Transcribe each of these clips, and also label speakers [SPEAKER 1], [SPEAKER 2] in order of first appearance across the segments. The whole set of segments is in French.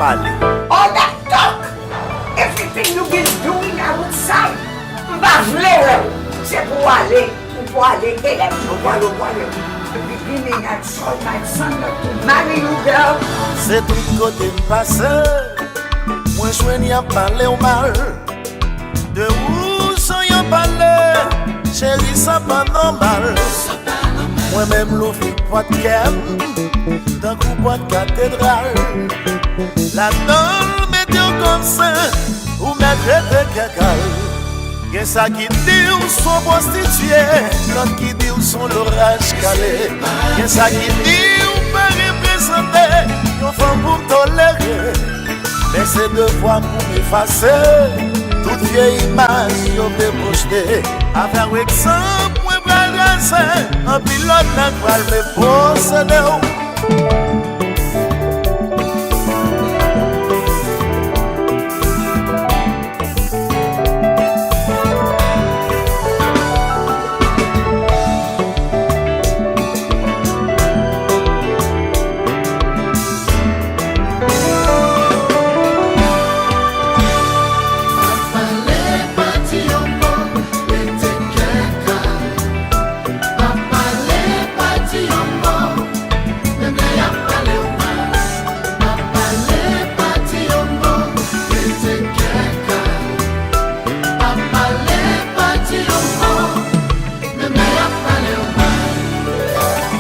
[SPEAKER 1] parler.
[SPEAKER 2] All that talk, everything you've been doing outside, c'est pour aller élève, pour aller. The beginning and short my son to marry you, girl.
[SPEAKER 1] C'est tout côté passé, moi je à parler au mal. De où sont y'a parlé, chérie, ça pas normal. Moi-même l'offre pas de kem, d'un coup pas de cathédrale. La donne météo comme ça, ou mettre de cacal. Y'a ça qui dit où sont prostitués, l'autre qui dit où sont l'orage calé. Y'a ça qui dit où pas représenter, yon femme pour me tolérer. Mais c'est devoir pour m'effacer, toute vieille image yon veut projeter. Avec exemple, moi bras grâce, un pilote n'a pas le posséder.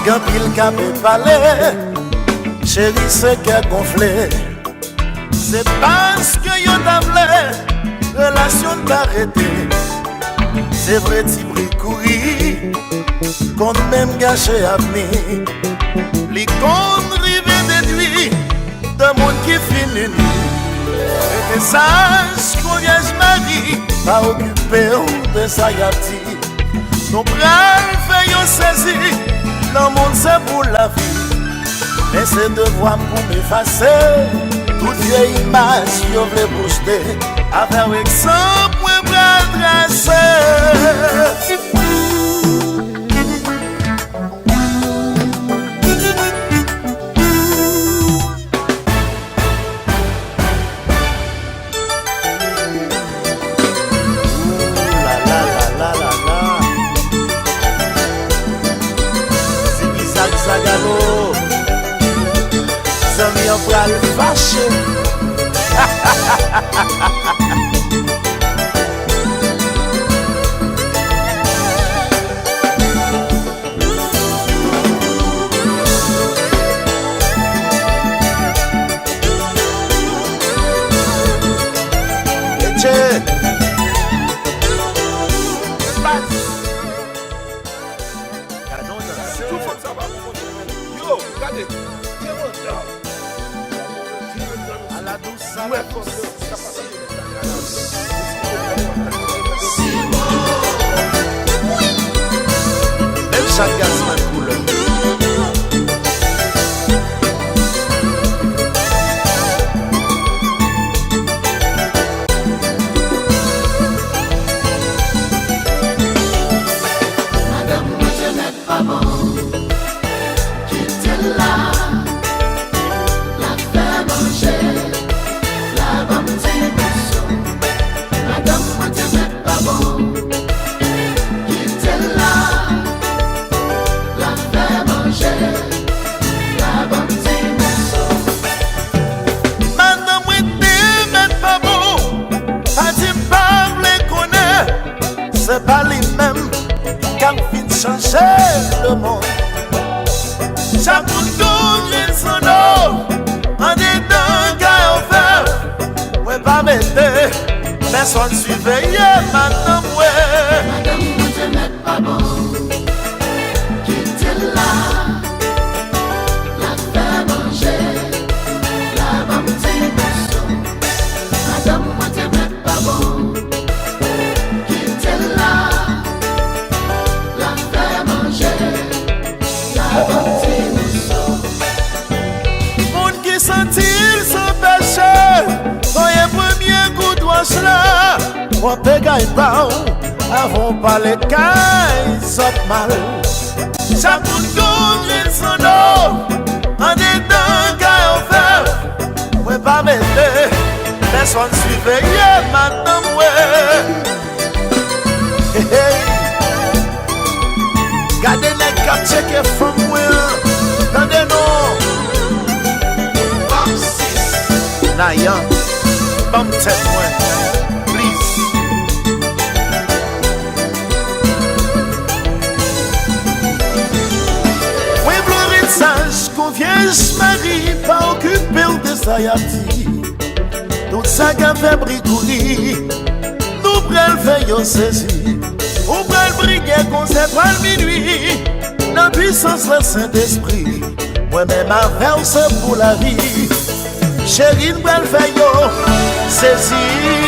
[SPEAKER 1] Quand il cap parler, chérie, c'est qu'elle gonflé. C'est parce que yon t'avlé, relation t'arrêter. C'est vrai, t'y pris courir, qu'on même gâché avenir. Les comptes rivés déduits, d'un monde qui finit nuit. Et des sages qu'on vient mari, pas occupé de sa yapti. Nos bras fait yon saisi. Le monde c'est pour la vie, mais c'est devoir pour m'effacer. Toute vieille image yo vle projeter, avec exemple moi bras dressé. On va le fâcher. GAZZMAN couleur.
[SPEAKER 3] Madame, moi je n'ai pas bon, quittez-la, la fait manger, la bande besoin. Madame, moi je n'ai pas bon, quittez-la.
[SPEAKER 1] Madame, oui, t'es pas bon. Pas dit pas les connaître. C'est pas les mêmes qui ont fait changer le monde. Chaque monde a son nom. En dedans, qu'à offert. Ouais, pas mettre. Personne surveille. Madame, ouais.
[SPEAKER 3] Madame, moi je n'ai pas bon. Quittez-la. Madame, moi je n'ai pas bon, quittez-la, la faire manger, la bâtir mousseau.
[SPEAKER 1] Monde qui sentit son péché, quand il y a premier coup de wash là, on peut gagner pas, avant pas les cailles, saute mal. Chaque monde gagne son eau, en dedans, caille offert. Mwen pa mette, personne surveille Madanm Mwen. Hey, hey. Gade nek kap cheke fam mwen. Tande non. Nayan, bam tèt mwen, please. Mwen vle saj kon viej mari pa okupe ou de sayati. Tout sa ka fe brikouri, nou prel fe yo sezi. Ou prel brige kon se pral minui, nan puissance le Saint-Esprit. Mwen men ma verse pour la vie. Chérie, belle fait yo, saisis.